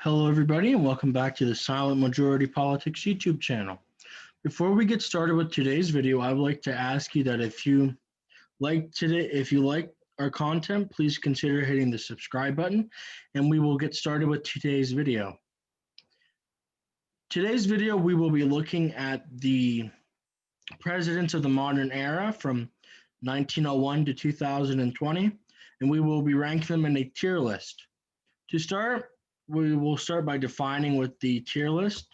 Hello, everybody, and welcome back to the Silent Majority Politics YouTube channel. Before we get started with today's video, I would like to ask you that if you like our content, please consider hitting the subscribe button, and we will get started with today's video. Today's video, we will be looking at the presidents of the modern era from 1901 to 2020, and we will be ranking them in a tier list. To start, we will start by defining what the tier list.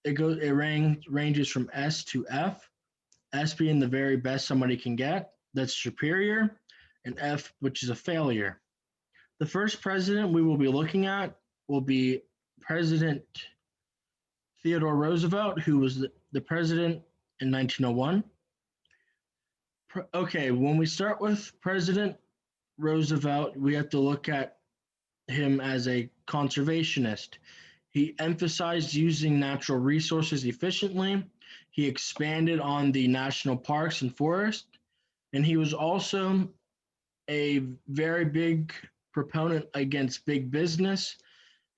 Ranges from S to F. S being the very best somebody can get, that's superior, and F, which is a failure. The first president we will be looking at will be President Theodore Roosevelt, who was the president in 1901. Okay, when we start with President Roosevelt, we have to look at him as a conservationist. He emphasized using natural resources efficiently. He expanded on the national parks and forests, and he was also a very big proponent against big business,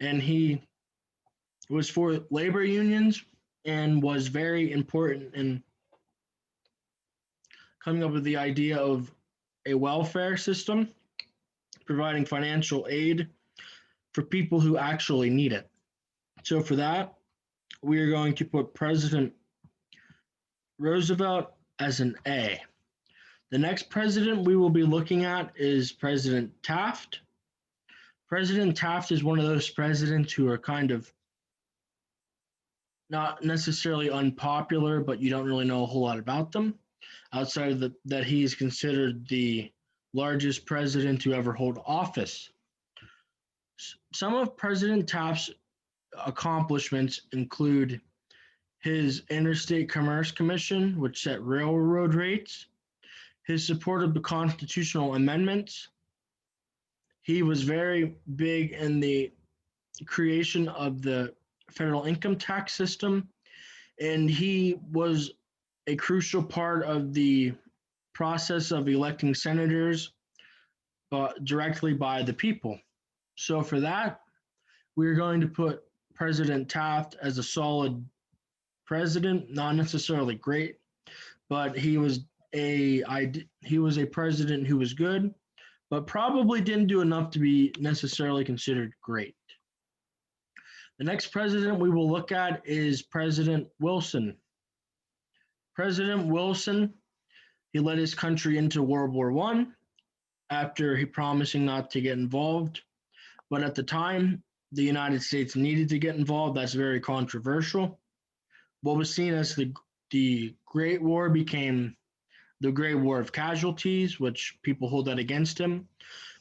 and he was for labor unions and was very important in coming up with the idea of a welfare system, providing financial aid for people who actually need it. So for that, we are going to put President Roosevelt as an A. The next president we will be looking at is President Taft. President Taft is one of those presidents who are kind of not necessarily unpopular, but you don't really know a whole lot about them, outside of that he is considered the largest president to ever hold office. Some of President Taft's accomplishments include his Interstate Commerce Commission, which set railroad rates, his support of the constitutional amendments. He was very big in the creation of the federal income tax system, and he was a crucial part of the process of electing senators directly by the people. So for that, we're going to put President Taft as a solid president, not necessarily great, but he was a president who was good, but probably didn't do enough to be necessarily considered great. The next president we will look at is President Wilson. President Wilson, he led his country into World War I after he promising not to get involved. But at the time, the United States needed to get involved. That's very controversial. What was seen as the Great War became the Great War of Casualties, which people hold that against him.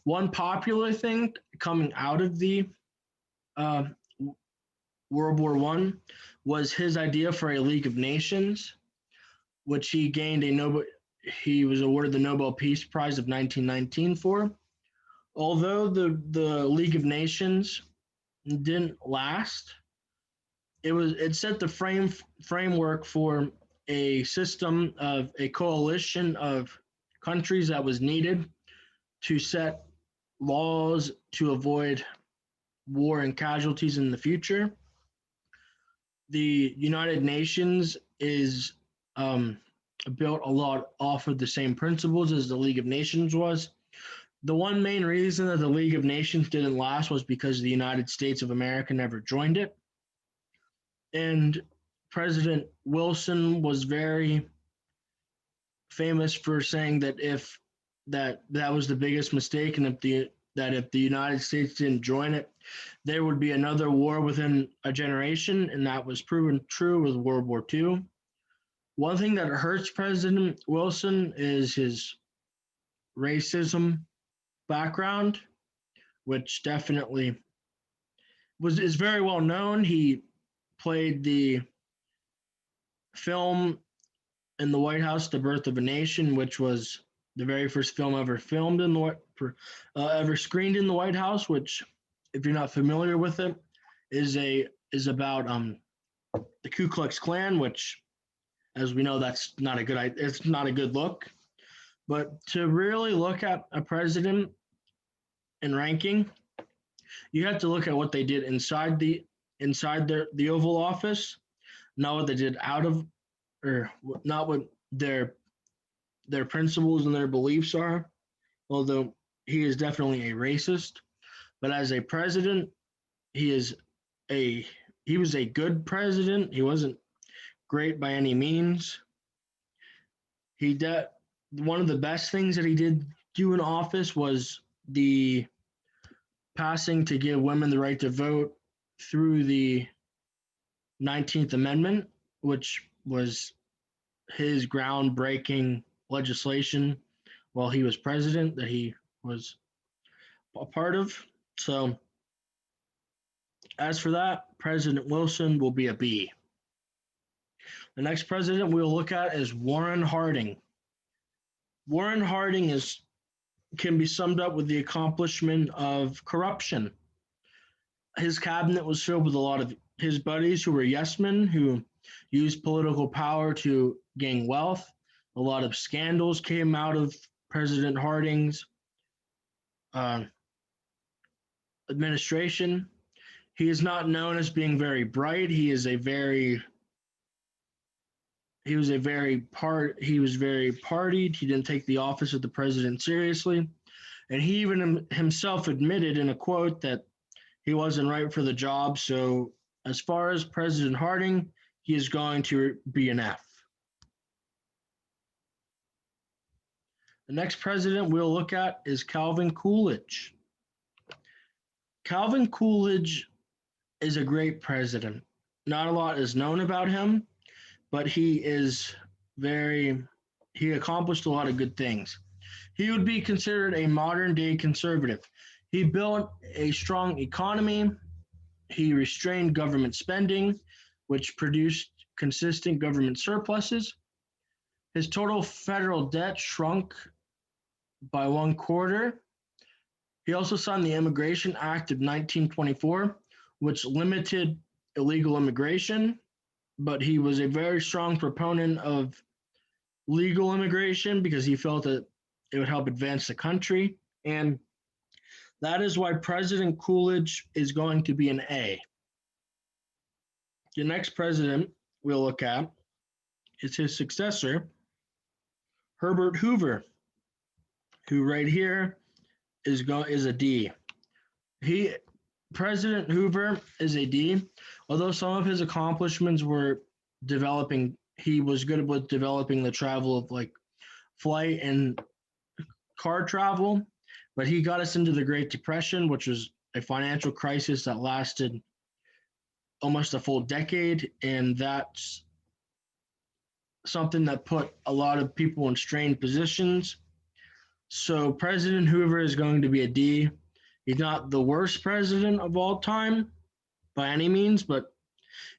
One popular thing coming out of the World War I was his idea for a League of Nations, which he gained he was awarded the Nobel Peace Prize of 1919 for. Although the League of Nations didn't last, it set the framework for a system of a coalition of countries that was needed to set laws to avoid war and casualties in the future. The United Nations is built a lot off of the same principles as the League of Nations was. The one main reason that the League of Nations didn't last was because the United States of America never joined it. And President Wilson was very famous for saying that that was the biggest mistake, and if the United States didn't join it, there would be another war within a generation, and that was proven true with World War II. One thing that hurts President Wilson is his racism background, which definitely is very well known. He played the film in the White House, The Birth of a Nation, which was the very first film ever filmed ever screened in the White House, which, if you're not familiar with it, is about the Ku Klux Klan, which, as we know, it's not a good look. But to really look at a president in ranking, You have to look at what they did inside the Oval Office, not what they did out of, or not what their principles and their beliefs are. Although he is definitely a racist, but as a president, he is a he was a good president. He wasn't great by any means. He did one of the best things that he did do in office was the passing to give women the right to vote through the 19th Amendment, which was his groundbreaking legislation while he was president that he was a part of. So, as for that, President Wilson will be a B. The next president we'll look at is Warren Harding. Warren Harding can be summed up with the accomplishment of corruption. His cabinet was filled with a lot of his buddies who were yes men who used political power to gain wealth. A lot of scandals came out of President Harding's administration. He is not known as being very bright. He was very partied. He didn't take the office of the president seriously. And he even himself admitted in a quote that he wasn't right for the job. So as far as President Harding, he is going to be an F. The next president we'll look at is Calvin Coolidge. Calvin Coolidge is a great president. Not a lot is known about him, but he accomplished a lot of good things. He would be considered a modern day conservative. He built a strong economy. He restrained government spending, which produced consistent government surpluses. His total federal debt shrunk by 1/4. He also signed the Immigration Act of 1924, which limited illegal immigration, but he was a very strong proponent of legal immigration because he felt that it would help advance the country. And that is why President Coolidge is going to be an A. The next president we'll look at is his successor, Herbert Hoover, who right here is a D. President Hoover is a D, although some of his accomplishments were he was good with developing the travel of like flight and car travel, but he got us into the Great Depression, which was a financial crisis that lasted almost a full decade, and that's something that put a lot of people in strained positions. So President Hoover is going to be a D. He's not the worst president of all time by any means, but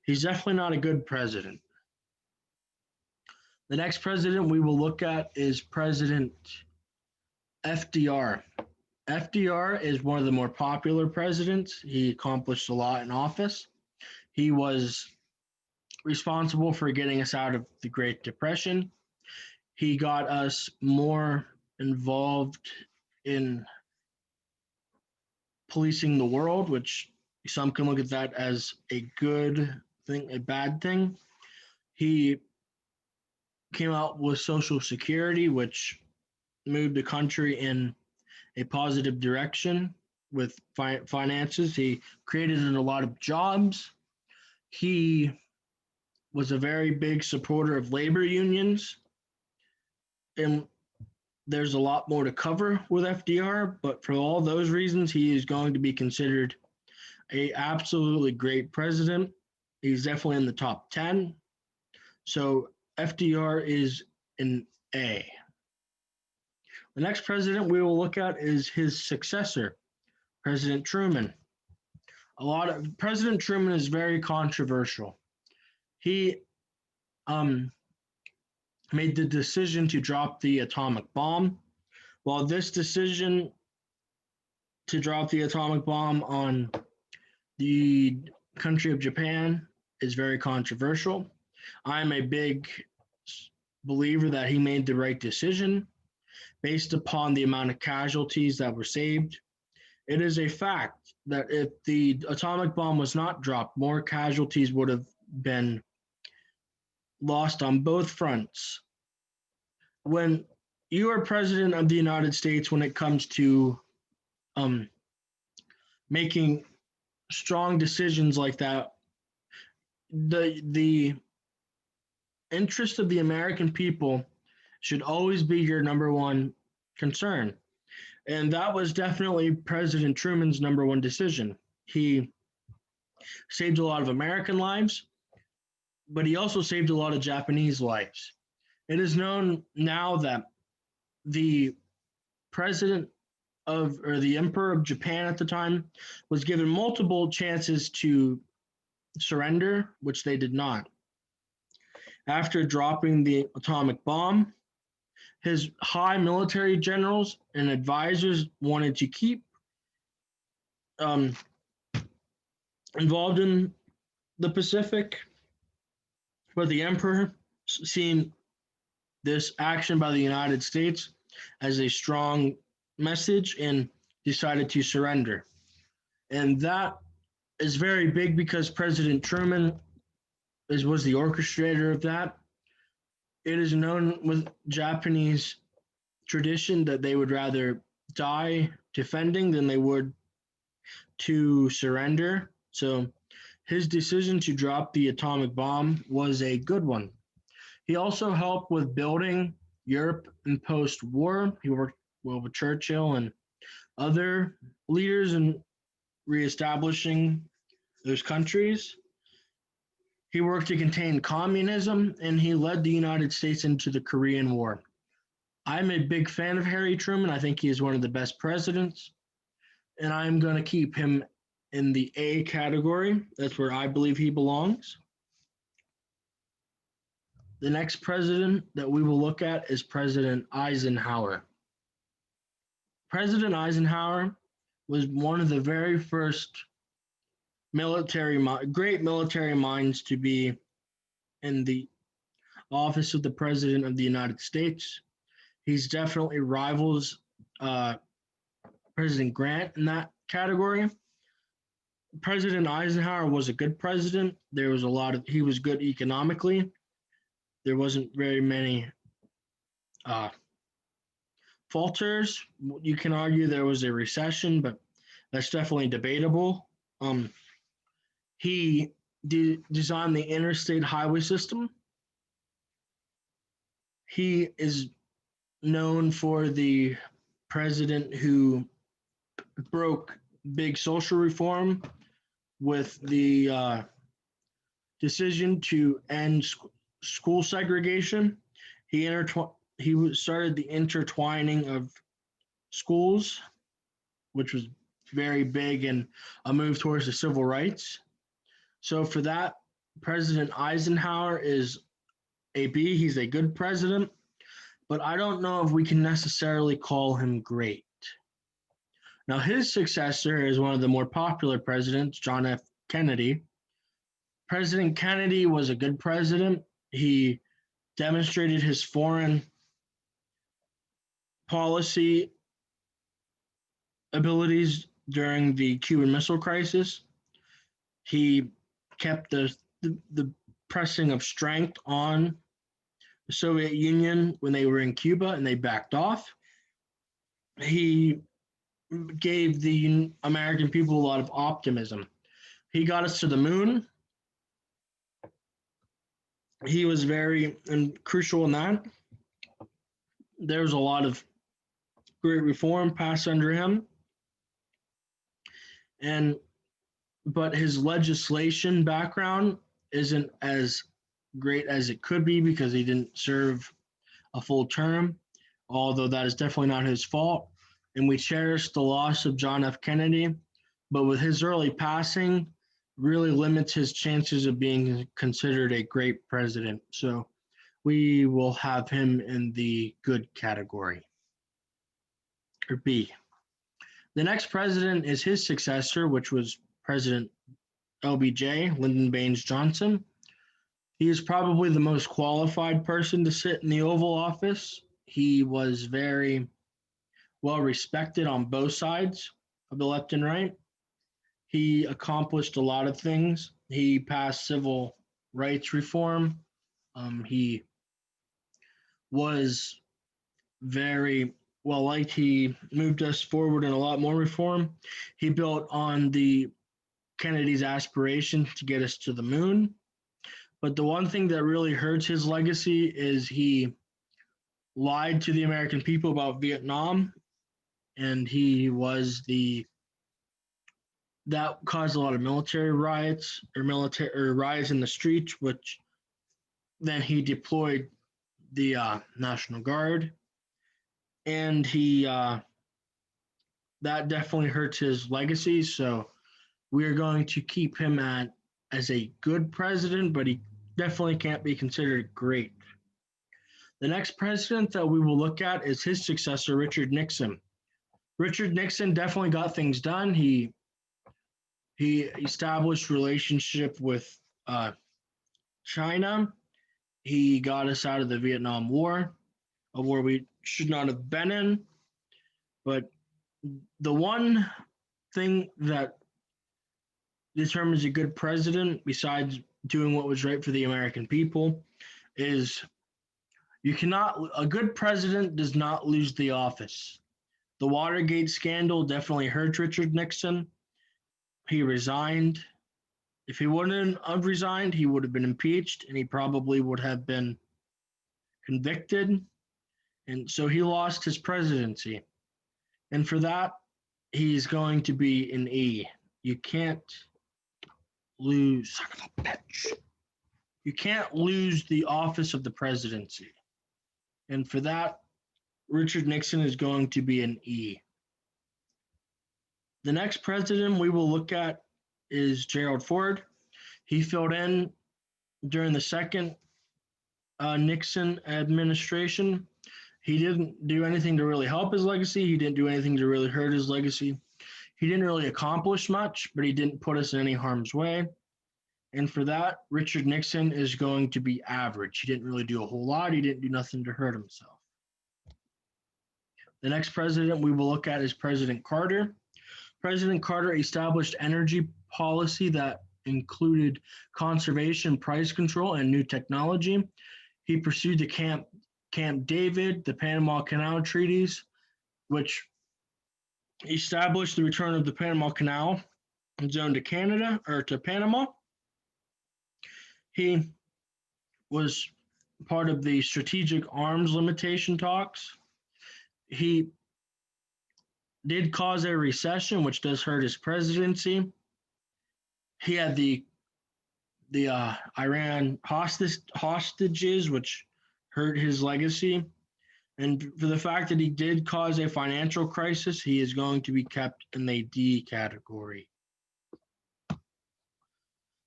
he's definitely not a good president. The next president we will look at is President FDR. FDR is one of the more popular presidents. He accomplished a lot in office. He was responsible for getting us out of the Great Depression. He got us more involved in policing the world, which some can look at that as a good thing, a bad thing. He came out with Social Security, which moved the country in a positive direction with finances. He created a lot of jobs. He was a very big supporter of labor unions. And there's a lot more to cover with FDR, but for all those reasons, he is going to be considered a absolutely great president. He's definitely in the top 10. So FDR is an A. The next president we will look at is his successor, President Truman. President Truman is very controversial. He made the decision to drop the atomic bomb. While this decision to drop the atomic bomb on the country of Japan is very controversial, I'm a big believer that he made the right decision based upon the amount of casualties that were saved. It is a fact that if the atomic bomb was not dropped, more casualties would have been lost on both fronts. When you are president of the United States, when it comes to um, making strong decisions like that, the interest of the American people should always be your number one concern. And that was definitely President Truman's number one decision. He saved a lot of American lives, but he also saved a lot of Japanese lives. It is known now that the president of, or the emperor of Japan at the time, was given multiple chances to surrender, which they did not. After dropping the atomic bomb, his high military generals and advisors wanted to keep um, involved in the Pacific, but the emperor, seeing this action by the United States as a strong message, and decided to surrender. And that is very big because President Truman was the orchestrator of that. It is known with Japanese tradition that they would rather die defending than they would to surrender. So his decision to drop the atomic bomb was a good one. He also helped with building Europe in post war. He worked well with Churchill and other leaders in reestablishing those countries. He worked to contain communism, and he led the United States into the Korean War. I'm a big fan of Harry Truman. I think he is one of the best presidents, and I'm going to keep him in the A category. That's where I believe he belongs. The next president that we will look at is President Eisenhower. President Eisenhower was one of the very first great military minds to be in the office of the President of the United States. He's definitely rivals President Grant in that category. President Eisenhower was a good president. He was good economically. There wasn't very many falters. You can argue there was a recession, but that's definitely debatable. He designed the interstate highway system. He is known for the president who broke big social reform with the decision to end school segregation. He started the intertwining of schools, which was very big and a move towards the civil rights. So for that, President Eisenhower is a B. He's a good president, but I don't know if we can necessarily call him great. Now, his successor is one of the more popular presidents, John F. Kennedy. President Kennedy was a good president. He demonstrated his foreign policy abilities during the Cuban Missile Crisis. He kept the pressing of strength on the Soviet Union when they were in Cuba and they backed off. He gave the American people a lot of optimism. He got us to the moon. He was very crucial in that. There was a lot of great reform passed under him. But his legislation background isn't as great as it could be because he didn't serve a full term, although that is definitely not his fault. And we cherish the loss of John F. Kennedy, but with his early passing, really limits his chances of being considered a great president. So we will have him in the good category, or B. The next president is his successor, which was President LBJ, Lyndon Baines Johnson. He is probably the most qualified person to sit in the Oval Office. He was very well respected on both sides of the left and right. He accomplished a lot of things. He passed civil rights reform. He was very well liked. He moved us forward in a lot more reform. He built on the Kennedy's aspiration to get us to the moon. But the one thing that really hurts his legacy is he lied to the American people about Vietnam, and he was the that caused a lot of military riots or riots in the streets, which then he deployed the National Guard, and he that definitely hurts his legacy. So we're going to keep him as a good president, but he definitely can't be considered great. The next president that we will look at is his successor, Richard Nixon. Richard Nixon definitely got things done. He established relationship with China. He got us out of the Vietnam War, a war we should not have been in. But the one thing that determines a good president, besides doing what was right for the American people, is a good president does not lose the office. The Watergate scandal definitely hurt Richard Nixon. He resigned. If he wouldn't have resigned, he would have been impeached and he probably would have been convicted. And so he lost his presidency. And for that, he's going to be an E. You can't lose, son of a bitch. You can't lose the office of the presidency. And for that, Richard Nixon is going to be an E. The next president we will look at is Gerald Ford. He filled in during the second Nixon administration. He didn't do anything to really help his legacy. He didn't do anything to really hurt his legacy. He didn't really accomplish much, but he didn't put us in any harm's way. And for that, Richard Nixon is going to be average. He didn't really do a whole lot. He didn't do nothing to hurt himself. The next president we will look at is President Carter. President Carter established energy policy that included conservation, price control, and new technology. He pursued the Camp David, the Panama Canal treaties, which established the return of the Panama Canal zone to Canada or to Panama. He was part of the strategic arms limitation talks. He did cause a recession, which does hurt his presidency. He had the Iran hostages, which hurt his legacy. And for the fact that he did cause a financial crisis, he is going to be kept in the D category.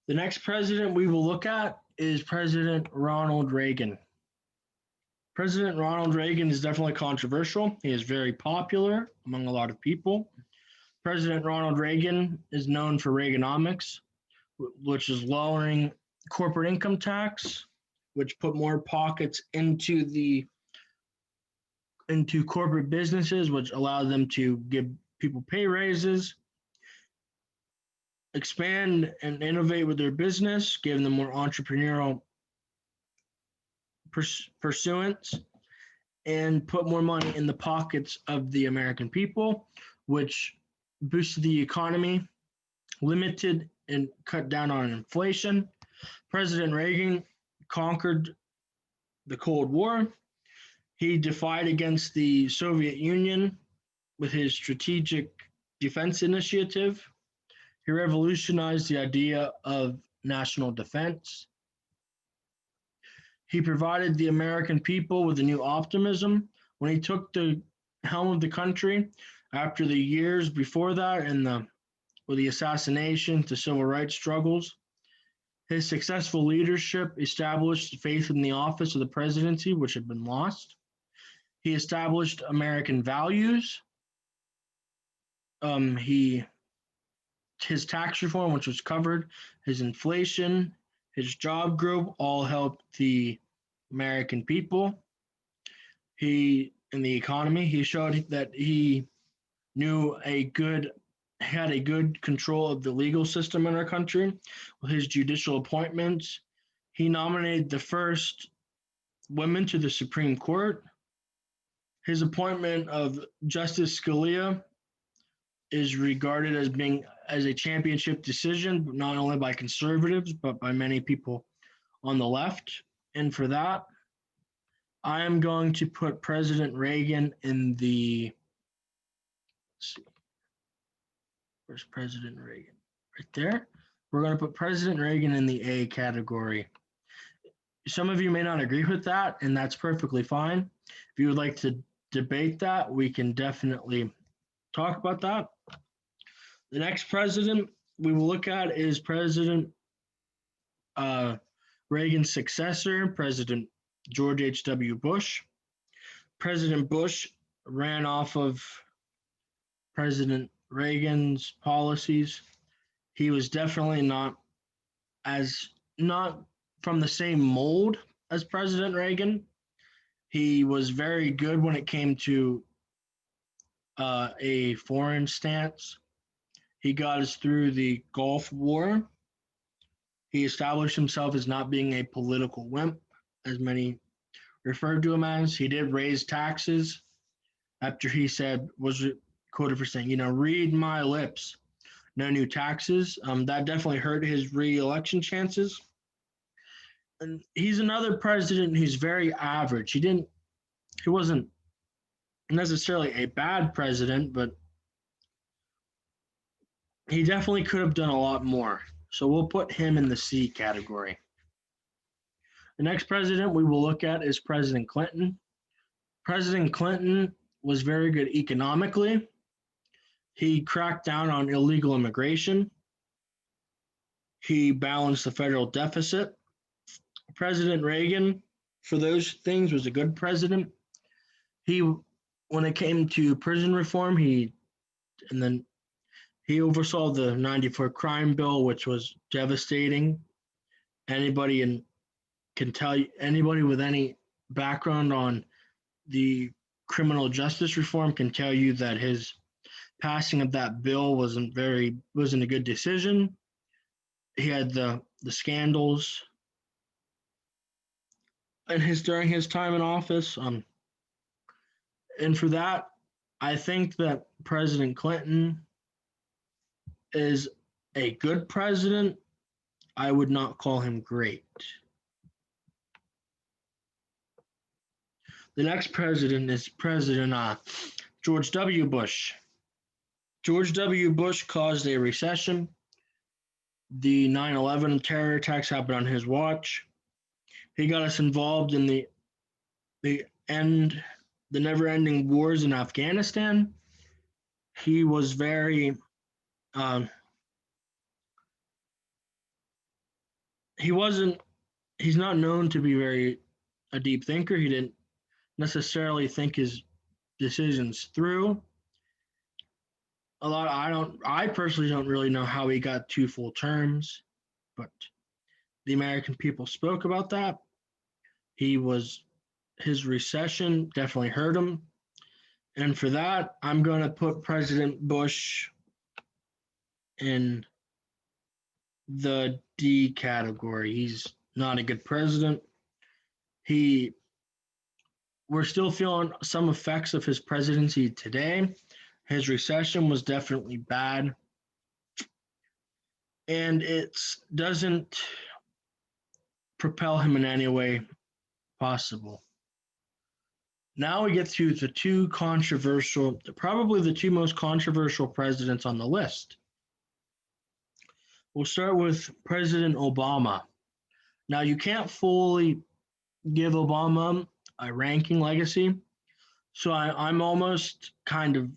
The next president we will look at is President Ronald Reagan. President Ronald Reagan is definitely controversial. He is very popular among a lot of people. President Ronald Reagan is known for Reaganomics, which is lowering corporate income tax, which put more pockets into corporate businesses, which allowed them to give people pay raises, expand and innovate with their business, giving them more entrepreneurial pursuance, and put more money in the pockets of the American people, which boosted the economy, limited and cut down on inflation. President Reagan conquered the Cold War. He defied against the Soviet Union with his strategic defense initiative. He revolutionized the idea of national defense. He provided the American people with a new optimism. When he took the helm of the country, after the years before that and with the assassination to civil rights struggles, his successful leadership established faith in the office of the presidency, which had been lost. He established American values. His tax reform, which was covered, his inflation, his job growth, all helped the American people. In the economy, he showed that he knew a good had a good control of the legal system in our country with his judicial appointments. He nominated the first women to the Supreme Court. His appointment of Justice Scalia is regarded as being as a championship decision, not only by conservatives but by many people on the left. And for that, I am going to put President Reagan in the. Let's see, where's President Reagan? Right there. We're going to put President Reagan in the A category. Some of you may not agree with that, and that's perfectly fine. If you would like to debate that, we can definitely talk about that. The next president we will look at is President Reagan's successor, President George H.W. Bush. President Bush ran off of President Reagan's policies. He was definitely not from the same mold as President Reagan. He was very good when it came to a foreign stance. He got us through the Gulf War. He established himself as not being a political wimp, as many referred to him as. He did raise taxes after he was quoted for saying, read my lips, no new taxes. That definitely hurt his re-election chances. And he's another president who's very average. He wasn't necessarily a bad president, but he definitely could have done a lot more. So we'll put him in the C category. The next president we will look at is President Clinton. President Clinton was very good economically. He cracked down on illegal immigration. He balanced the federal deficit. President Reagan, for those things, was a good president. When it came to prison reform, he oversaw the 94 crime bill, which was devastating. Anybody with any background on the criminal justice reform can tell you that his passing of that bill wasn't a good decision. He had the scandals during his time in office. And for that, I think that President Clinton is a good president. I would not call him great. The next president is President George W. Bush. George W. Bush caused a recession. The 9/11 terror attacks happened on his watch. He got us involved in the never-ending wars in Afghanistan. He was very he's not known to be a deep thinker. He didn't necessarily think his decisions through. I personally don't really know how he got 2 full terms, but the American people spoke about that. His recession definitely hurt him. And for that, I'm going to put President Bush in the D category. He's not a good president. We're still feeling some effects of his presidency today. His recession was definitely bad. And it doesn't propel him in any way possible. Now we get to probably the 2 most controversial presidents on the list. We'll start with President Obama. Now, you can't fully give Obama a ranking legacy, so I'm almost kind of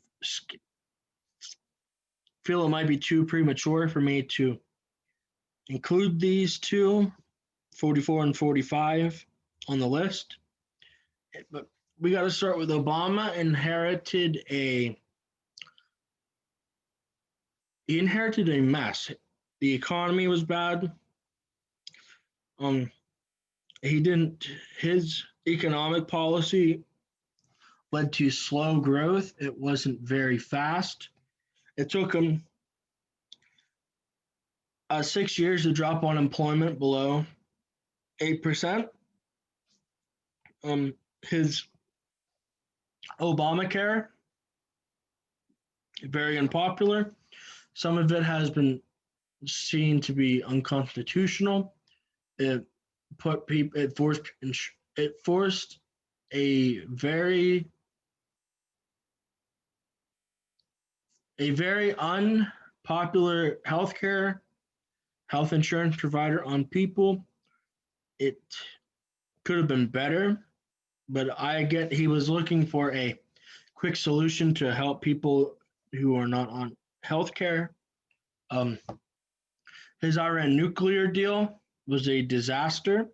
feel it might be too premature for me to include these 2, 44 and 45, on the list. But we got to start with Obama. He inherited a mess. The economy was bad. His economic policy led to slow growth. It wasn't very fast. It took him 6 years to drop unemployment below 8%. His Obamacare, very unpopular. Some of it has been seen to be unconstitutional. It put people. It forced a very unpopular health insurance provider on people. It could have been better, but I get he was looking for a quick solution to help people who are not on healthcare. Um, his Iran nuclear deal was a disaster.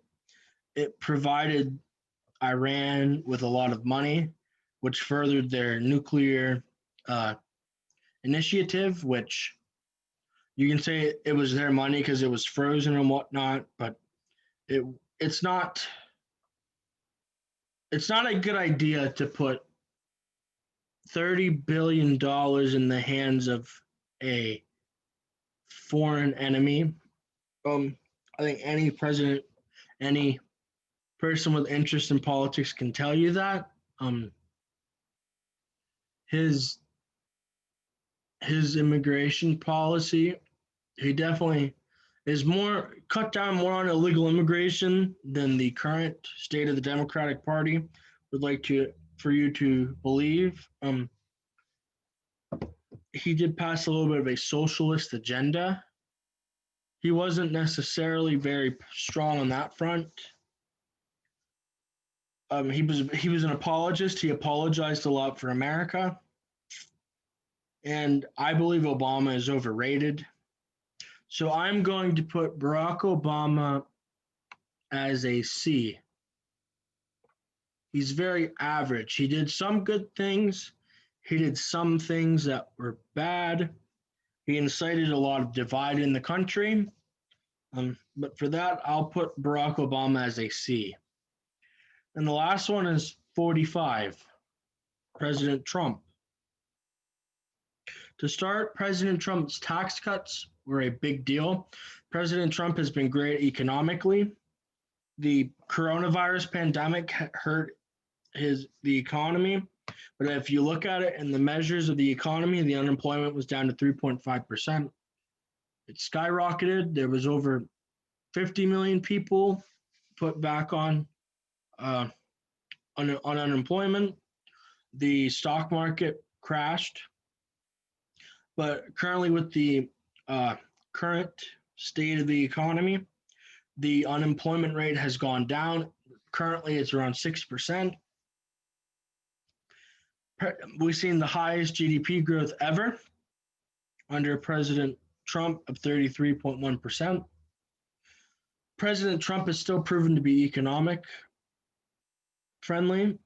It provided Iran with a lot of money, which furthered their nuclear uh, initiative, which you can say it was their money because it was frozen and whatnot, but it it's not it's not a good idea to put $30 billion in the hands of a foreign enemy. I think any president, any person with interest in politics can tell you that. His his immigration policy, he definitely is more cut down more on illegal immigration than the current state of the Democratic Party would like to for you to believe. He did pass a little bit of a socialist agenda. He wasn't necessarily very strong on that front. He was an apologist. He apologized a lot for America, and I believe Obama is overrated. So I'm going to put Barack Obama as a C. He's very average. He did some good things. He did some things that were bad. He incited a lot of divide in the country. But for that, I'll put Barack Obama as a C. And the last one is 45, President Trump. To start, President Trump's tax cuts were a big deal. President Trump has been great economically. The coronavirus pandemic hurt the economy, but if you look at it in the measures of the economy, the unemployment was down to 3.5%. It skyrocketed. There was over 50 million people put back on unemployment. The stock market crashed. But currently, with the current state of the economy, the unemployment rate has gone down. Currently, it's around 6%. We've seen the highest GDP growth ever under President Trump of 33.1%. President Trump has still proven to be economic friendly.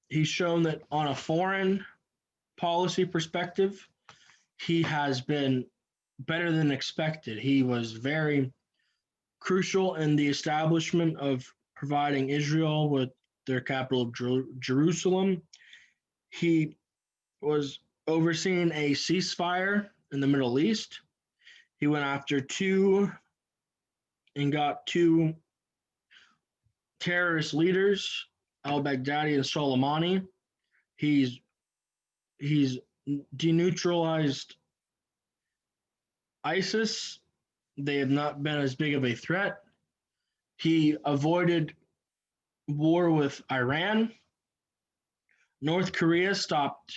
He's shown that on a foreign policy perspective, he has been better than expected. He was very crucial in the establishment of providing Israel with their capital of Jerusalem. He was overseeing a ceasefire in the Middle East. He went after and got two terrorist leaders, al-Baghdadi and Soleimani. He's deneutralized ISIS. They have not been as big of a threat. He avoided war with Iran. North Korea stopped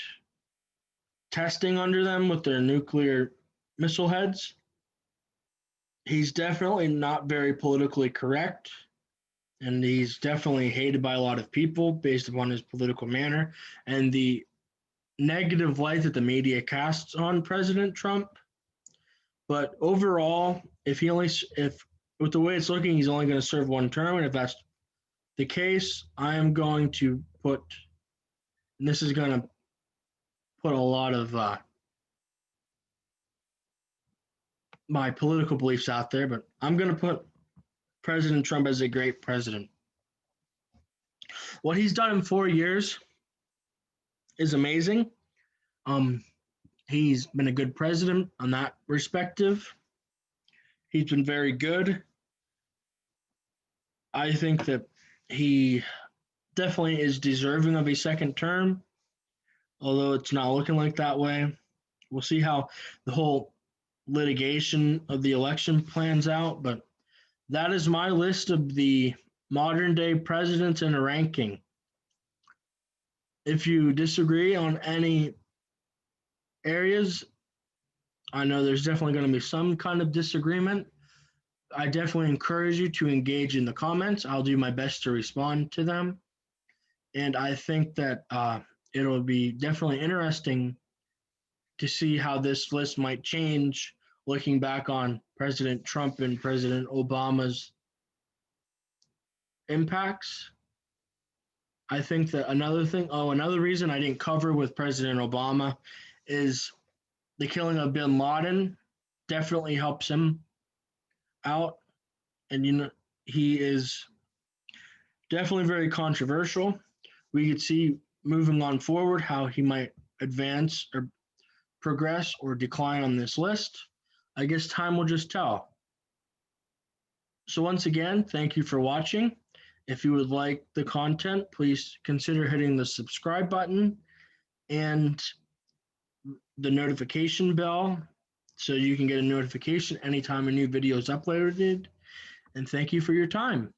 testing under them with their nuclear missile heads. He's definitely not very politically correct, and he's definitely hated by a lot of people based upon his political manner and the negative light that the media casts on President Trump. But overall, if with the way it's looking, he's only going to serve one term, and if that's the case, I am going to put, and this is going to put a lot of my political beliefs out there, but I'm going to put President Trump as a great president. What he's done in 4 years is amazing. He's been a good president on that perspective. He's been very good. I think that he definitely is deserving of a second term, although it's not looking like that way. We'll see how the whole litigation of the election plans out, but that is my list of the modern day presidents in a ranking. If you disagree on any areas, I know there's definitely going to be some kind of disagreement. I definitely encourage you to engage in the comments. I'll do my best to respond to them. And I think that it'll be definitely interesting to see how this list might change looking back on President Trump and President Obama's impacts. I think that another reason I didn't cover with President Obama is the killing of bin Laden definitely helps him out. And, he is definitely very controversial. We could see moving on forward how he might advance or progress or decline on this list. I guess time will just tell. So, once again, thank you for watching. If you would like the content, please consider hitting the subscribe button and the notification bell so you can get a notification anytime a new video is uploaded. And thank you for your time.